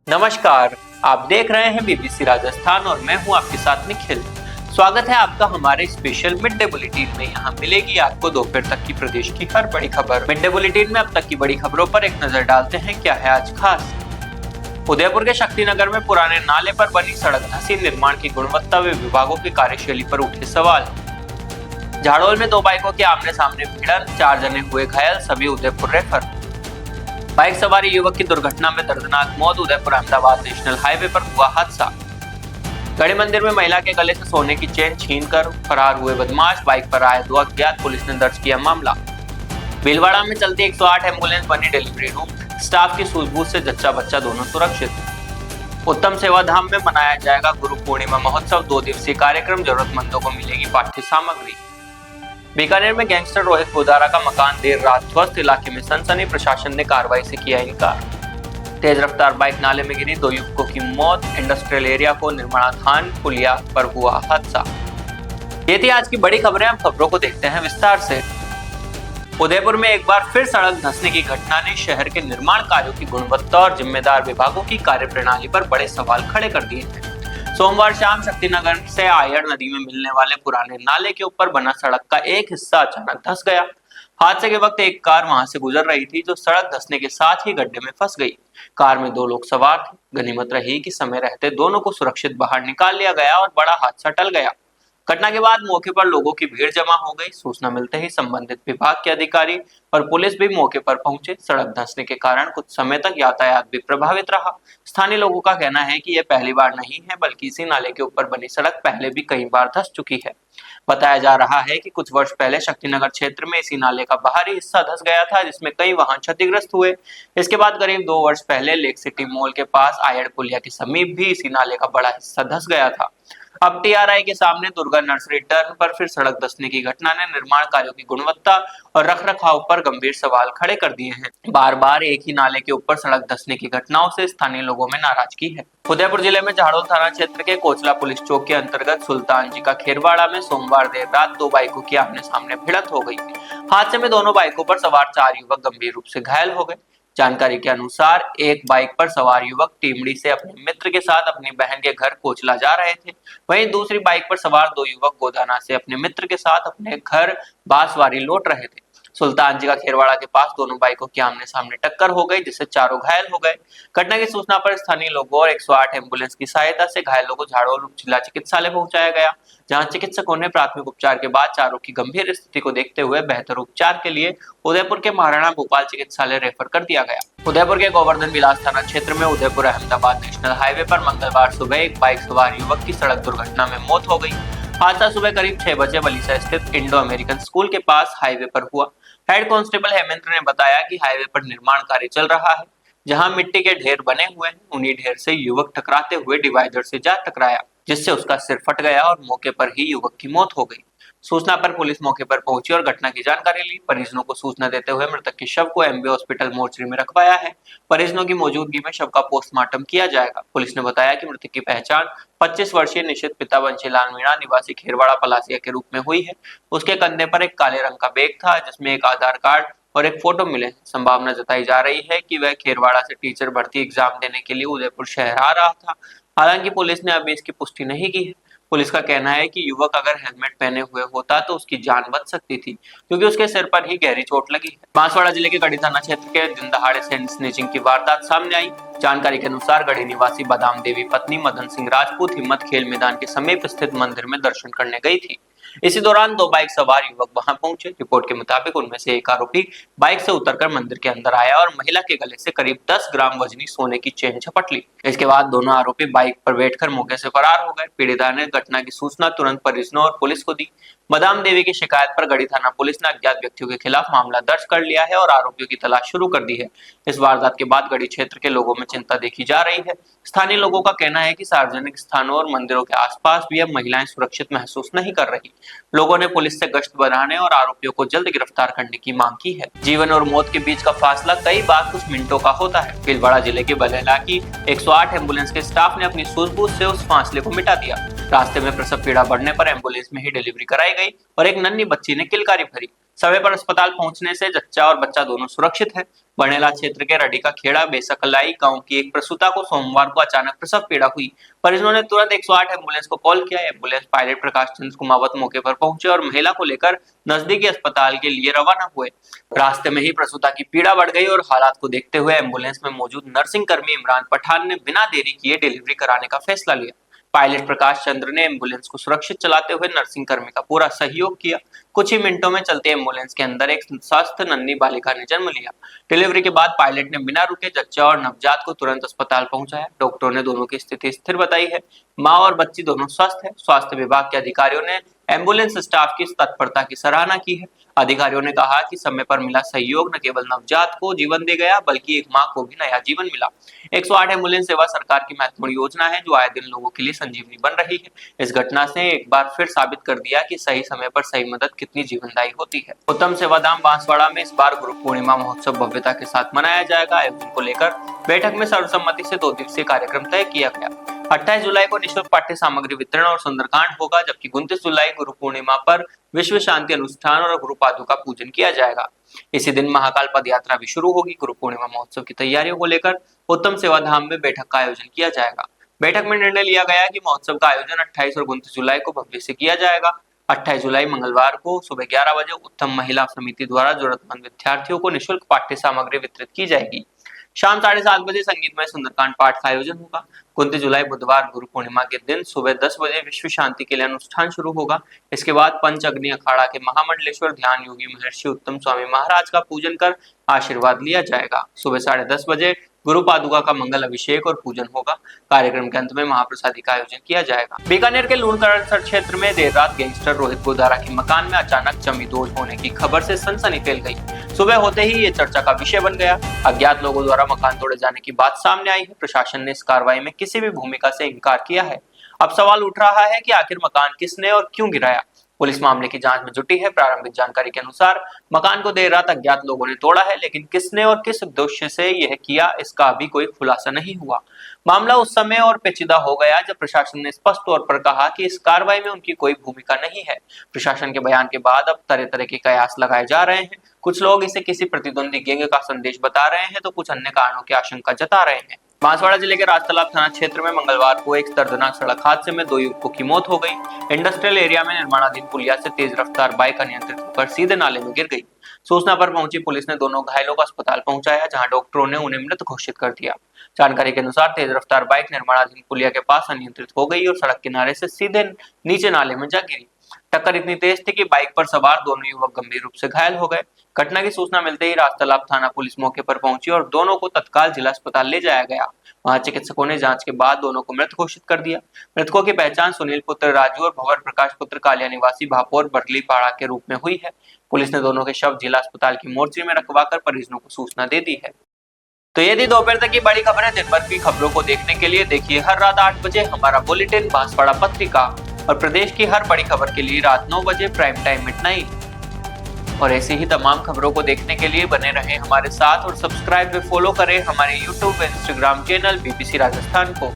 नमस्कार, आप देख रहे हैं बीबीसी राजस्थान और मैं हूं आपके साथ निखिल। स्वागत है आपका हमारे स्पेशल मिड डे बुलेटिन में। यहां मिलेगी आपको दोपहर तक की प्रदेश की हर बड़ी खबर। मिड डे बुलेटिन में अब तक की बड़ी खबरों पर एक नजर डालते हैं। क्या है आज खास? उदयपुर के शक्तिनगर में पुराने नाले पर बनी सड़क धंसी, निर्माण की गुणवत्ता व विभागों की कार्यशैली पर उठे सवाल। झाड़ोल में दो बाइकों के आमने सामने भिड़ंत, 4 जने हुए घायल, सभी उदयपुर रेफर। बाइक सवारी युवक की दुर्घटना में दर्दनाक मौत, उदयपुर अहमदाबाद नेशनल हाईवे पर हुआ हादसा। गढ़ी मंदिर में महिला के गले से सोने की चेन छीनकर फरार हुए बदमाश, बाइक पर आए 2 अज्ञात, पुलिस ने दर्ज किया मामला। भीलवाड़ा में चलती 108 एम्बुलेंस बनी डिलीवरी रूम, स्टाफ की सूझबूझ से जच्चा बच्चा दोनों सुरक्षित। उत्तम सेवा धाम में मनाया जाएगा गुरु पूर्णिमा महोत्सव, 2 दिवसीय कार्यक्रम, जरूरतमंदों को मिलेगी पाठ्य सामग्री। बीकानेर में गैंगस्टर रोहित पोदारा का मकान देर रात ध्वस्त, इलाके में सनसनी, प्रशासन ने कार्रवाई से किया इनकार। तेज रफ्तार बाइक नाले में गिरी, 2 युवकों की मौत, इंडस्ट्रियल एरिया को निर्माणाधीन पुलिया पर हुआ हादसा। ये थी आज की बड़ी खबरें। हम खबरों को देखते हैं विस्तार से। उदयपुर में एक बार फिर सड़क धंसने की घटना ने शहर के निर्माण कार्यों की गुणवत्ता और जिम्मेदार विभागों की कार्यप्रणाली पर बड़े सवाल खड़े कर दिए हैं। सोमवार शाम शक्तिनगर से आयड़ नदी में मिलने वाले पुराने नाले के ऊपर बना सड़क का एक हिस्सा अचानक धंस गया। हादसे के वक्त एक कार वहां से गुजर रही थी, जो सड़क धंसने के साथ ही गड्ढे में फंस गई। कार में 2 लोग सवार थे। गनीमत रही कि समय रहते दोनों को सुरक्षित बाहर निकाल लिया गया और बड़ा हादसा टल गया। घटना के बाद मौके पर लोगों की भीड़ जमा हो गई। सूचना मिलते ही संबंधित विभाग के अधिकारी और पुलिस भी मौके पर पहुंचे। सड़क धंसने के कारण कुछ समय तक यातायात भी प्रभावित रहा। स्थानीय लोगों का कहना है कि यह पहली बार नहीं है, बल्कि इसी नाले के ऊपर बनी सड़क पहले भी कई बार धंस चुकी है। बताया जा रहा है कि कुछ वर्ष पहले शक्तिनगर क्षेत्र में इसी नाले का बाहरी हिस्सा धंस गया था, जिसमें कई वाहन क्षतिग्रस्त हुए। इसके बाद करीब 2 वर्ष पहले लेक सिटी मॉल के पास आयड़ पुलिया के समीप भी इसी नाले का बड़ा हिस्सा धंस गया था। अब टीआरआई के सामने दुर्गा नर्सरी टर्न पर फिर सड़क धंसने की घटना ने निर्माण कार्यों की गुणवत्ता और रखरखाव पर गंभीर सवाल खड़े कर दिए हैं। बार बार एक ही नाले के ऊपर सड़क धंसने की घटनाओं से स्थानीय लोगों में नाराजगी है। उदयपुर जिले में झाड़ोल थाना क्षेत्र के कोचला पुलिस चौक के अंतर्गत सुल्तान जी का खेरवाड़ा में सोमवार देर रात 2 बाइकों की आमने सामने भिड़ंत हो गई। हादसे में दोनों बाइकों पर सवार 4 युवक गंभीर रूप से घायल हो गए। जानकारी के अनुसार एक बाइक पर सवार युवक टीमड़ी से अपने मित्र के साथ अपनी बहन के घर कोचला जा रहे थे। वहीं दूसरी बाइक पर सवार 2 युवक गोदाना से अपने मित्र के साथ अपने घर बांसवारी लौट रहे थे। सुल्तान जी का खेरवाड़ा के पास दोनों बाइकों की आमने सामने टक्कर हो गई, जिससे चारों घायल हो गए। घटना की सूचना पर स्थानीय लोगों और 108 एम्बुलेंस की सहायता से घायलों को झाड़ोल जिला चिकित्सालय पहुंचाया गया, जहां चिकित्सकों ने प्राथमिक उपचार के बाद चारों की गंभीर स्थिति को देखते हुए बेहतर उपचार के लिए उदयपुर के महाराणा भोपाल चिकित्सालय रेफर कर दिया गया। उदयपुर के गोवर्धन विलास थाना क्षेत्र में उदयपुर अहमदाबाद नेशनल हाईवे पर मंगलवार सुबह एक बाइक सवार युवक की सड़क दुर्घटना में मौत हो गई। हादसा सुबह करीब 6 बजे वलीसा स्थित इंडो अमेरिकन स्कूल के पास हाईवे पर हुआ। हेड कांस्टेबल हेमंत ने बताया कि हाईवे पर निर्माण कार्य चल रहा है, जहां मिट्टी के ढेर बने हुए हैं। उन्हीं ढेर से युवक टकराते हुए डिवाइडर से जा टकराया, जिससे उसका सिर फट गया और मौके पर ही युवक की मौत हो गई। सूचना पर पुलिस मौके पर पहुंची और घटना की जानकारी ली। परिजनों को सूचना देते हुए मृतक के शव को एमबी हॉस्पिटल मोर्चरी में रखवाया है। परिजनों की मौजूदगी में शव का पोस्टमार्टम किया जाएगा। पुलिस ने बताया कि मृतक की पहचान 25 वर्षीय निश्चित पिता बंशीलाल मीणा निवासी खेरवाड़ा पलासिया के रूप में हुई है। उसके कंधे पर एक काले रंग का बैग था, जिसमें एक आधार कार्ड और एक फोटो मिले। संभावना जताई जा रही है कि वह खेरवाड़ा से टीचर भर्ती एग्जाम देने के लिए उदयपुर शहर आ रहा था। हालांकि पुलिस ने अभी इसकी पुष्टि नहीं की है। पुलिस का कहना है कि युवक अगर हेलमेट पहने हुए होता तो उसकी जान बच सकती थी, क्योंकि उसके सिर पर ही गहरी चोट लगी है। बांसवाड़ा जिले के गढ़ी थाना क्षेत्र के दिन दहाड़े से स्नेचिंग की वारदात सामने आई। जानकारी के अनुसार गढ़ी निवासी बादाम देवी पत्नी मदन सिंह राजपूत हिम्मत खेल मैदान के समीप स्थित मंदिर में दर्शन करने गई थी। इसी दौरान 2 बाइक सवार युवक वहां पहुंचे। रिपोर्ट के मुताबिक उनमें से एक आरोपी बाइक से उतरकर मंदिर के अंदर आया और महिला के गले से करीब 10 ग्राम वजनी सोने की चेन झपट ली। इसके बाद दोनों आरोपी बाइक पर बैठकर मौके से फरार हो गए। पीड़िता ने घटना की सूचना तुरंत परिजनों और पुलिस को दी। बादाम देवी की शिकायत पर गढ़ी थाना पुलिस ने अज्ञात व्यक्तियों के खिलाफ मामला दर्ज कर लिया है और आरोपियों की तलाश शुरू कर दी है। इस वारदात के बाद गढ़ी क्षेत्र के लोगों में चिंता देखी जा रही है। स्थानीय लोगों का कहना है कि सार्वजनिक स्थानों और मंदिरों के आसपास भी अब महिलाएं सुरक्षित महसूस नहीं कर रही। लोगों ने पुलिस से गश्त बढ़ाने और आरोपियों को जल्द गिरफ्तार करने की मांग की है। जीवन और मौत के बीच का फासला कई बार कुछ मिनटों का होता है। भीलवाड़ा जिले के बलेला की 108 एम्बुलेंस के स्टाफ ने अपनी सूझबूझ से उस फासले को मिटा दिया। रास्ते में प्रसव पीड़ा बढ़ने पर एम्बुलेंस में ही डिलीवरी कराई गई और एक नन्ही बच्ची ने किलकारी भरी। समय पर अस्पताल पहुंचने से जच्चा और बच्चा दोनों सुरक्षित है। बनेला क्षेत्र के रडी का खेड़ा बेसकलाई गांव की एक प्रसूता को सोमवार को अचानक प्रसव पीड़ा हुई, पर इन्होंने तुरंत 108 एम्बुलेंस को कॉल किया। एम्बुलेंस पायलट प्रकाश चंद्र कुमावत मौके पर पहुंचे और महिला को लेकर नजदीकी अस्पताल के लिए रवाना हुए। रास्ते में ही प्रसूता की पीड़ा बढ़ गई और हालात को देखते हुए एम्बुलेंस में मौजूद नर्सिंग कर्मी इमरान पठान ने बिना देरी किए डिलीवरी कराने का फैसला लिया। पायलट प्रकाश चंद्र ने एम्बुलेंस को सुरक्षित चलाते हुए नर्सिंग कर्मी का पूरा सहयोग किया। कुछ ही मिनटों में चलते एम्बुलेंस के अंदर एक स्वस्थ नन्ही बालिका ने जन्म लिया। डिलीवरी के बाद पायलट ने बिना रुके जच्चा और नवजात को तुरंत अस्पताल पहुंचाया। डॉक्टरों ने दोनों की स्थिति स्थिर बताई है। माँ और बच्ची दोनों स्वस्थ है। स्वास्थ्य विभाग के अधिकारियों ने एम्बुलेंस स्टाफ की तत्परता की सराहना की है। अधिकारियों ने कहा कि समय पर मिला सहयोग न केवल नवजात को जीवन दे गया, बल्कि एक मां को भी नया जीवन मिला। 108 एम्बुलेंस सेवा सरकार की महत्वपूर्ण योजना है, जो आए दिन लोगों के लिए संजीवनी बन रही है। इस घटना से एक बार फिर साबित कर दिया कि सही समय पर सही मदद कितनी जीवनदायी होती है। उत्तम सेवाधाम बांसवाड़ा में इस बार गुरु पूर्णिमा महोत्सव भव्यता के साथ मनाया जाएगा। आयोजन को लेकर बैठक में सर्वसम्मति से 2 दिवसीय कार्यक्रम तय किया गया। 28 जुलाई को निःशुल्क पाठ्य सामग्री वितरण और सुंदरकांड होगा, जबकि 29 जुलाई गुरु पूर्णिमा पर विश्व शांति अनुष्ठान और गुरु पादुका पूजन किया जाएगा। इसी दिन महाकाल पद यात्रा भी शुरू होगी। गुरु पूर्णिमा महोत्सव की तैयारियों को लेकर उत्तम सेवाधाम में बैठक का आयोजन किया जाएगा। बैठक में निर्णय लिया गया कि महोत्सव का आयोजन 28 और 29 जुलाई को भव्य से किया जाएगा। 28 जुलाई मंगलवार को सुबह 11 बजे उत्तम महिला समिति द्वारा जरूरतमंद विद्यार्थियों को निःशुल्क पाठ्य सामग्री वितरित की जाएगी। शाम 7:30 बजे संगीतमय सुंदरकांड पाठ का आयोजन होगा। 29 जुलाई बुधवार गुरु पूर्णिमा के दिन सुबह 10 बजे विश्व शांति के लिए अनुष्ठान शुरू होगा। इसके बाद पंच अग्नि अखाड़ा के महामंडलेश्वर ध्यान योगी महर्षि उत्तम स्वामी महाराज का पूजन कर आशीर्वाद लिया जाएगा। सुबह 10:30 बजे गुरु पादुका का मंगल अभिषेक और पूजन होगा। कार्यक्रम के अंत में महाप्रसादी का आयोजन किया जाएगा। बीकानेर के लूणकरणसर क्षेत्र में देर रात गैंगस्टर रोहित गोदारा के मकान में अचानक चमीदोज होने की खबर से सनसनी फैल गई। सुबह होते ही ये चर्चा का विषय बन गया। अज्ञात लोगों द्वारा मकान तोड़े जाने की बात सामने आई है। प्रशासन ने इस कार्रवाई में किसी भी भूमिका से इनकार किया है। अब सवाल उठ रहा है कि आखिर मकान किसने और क्यों गिराया। पुलिस मामले की जांच में जुटी है। प्रारंभिक जानकारी के अनुसार मकान को देर रात अज्ञात लोगों ने तोड़ा है, लेकिन किसने और किस उद्देश्य से यह किया, इसका अभी कोई खुलासा नहीं हुआ। मामला उस समय और पेचीदा हो गया जब प्रशासन ने स्पष्ट तौर पर कहा कि इस कार्रवाई में उनकी कोई भूमिका नहीं है। प्रशासन के बयान के बाद अब तरह तरह के कयास लगाए जा रहे हैं। कुछ लोग इसे किसी प्रतिद्वंदी गैंग का संदेश बता रहे हैं, तो कुछ अन्य कारणों की आशंका जता रहे हैं। बांसवाड़ा जिले के राजतालाब थाना क्षेत्र में मंगलवार को एक दर्दनाक सड़क हादसे में 2 युवकों की मौत हो गई। इंडस्ट्रियल एरिया में निर्माणाधीन पुलिया से तेज रफ्तार बाइक अनियंत्रित होकर सीधे नाले में गिर गई। सूचना पर पहुंची पुलिस ने दोनों घायलों को अस्पताल पहुंचाया, जहां डॉक्टरों ने उन्हें मृत घोषित कर दिया। जानकारी के अनुसार तेज रफ्तार बाइक निर्माणाधीन पुलिया के पास अनियंत्रित हो गई और सड़क किनारे से सीधे नीचे नाले में जा गिरी। टक्कर इतनी तेज थी कि बाइक पर सवार दोनों युवक गंभीर रूप से घायल हो गए। घटना की सूचना मिलते ही राजतालाब थाना पुलिस मौके पर पहुंची और दोनों को तत्काल जिला अस्पताल ले जाया गया। वहां चिकित्सकों ने जांच के बाद दोनों को मृत घोषित कर दिया। मृतकों की पहचान सुनील पुत्र राजू और भंवर प्रकाश पुत्र कालिया निवासी भापोर बरली पाड़ा के रूप में हुई है। पुलिस ने दोनों के शव जिला अस्पताल की मोर्चरी में रखवाकर परिजनों को सूचना दे दी है। तो ये थी दोपहर तक की बड़ी खबरें। दिन भर की खबरों को देखने के लिए देखिए हर रात 8 बजे हमारा बुलेटिन बांसवाड़ा पत्रिका, और प्रदेश की हर बड़ी खबर के लिए रात 9 बजे प्राइम टाइम मिडनाइट। और ऐसी ही तमाम खबरों को देखने के लिए बने रहें हमारे साथ और सब्सक्राइब व फॉलो करें हमारे YouTube व Instagram चैनल BBC राजस्थान को।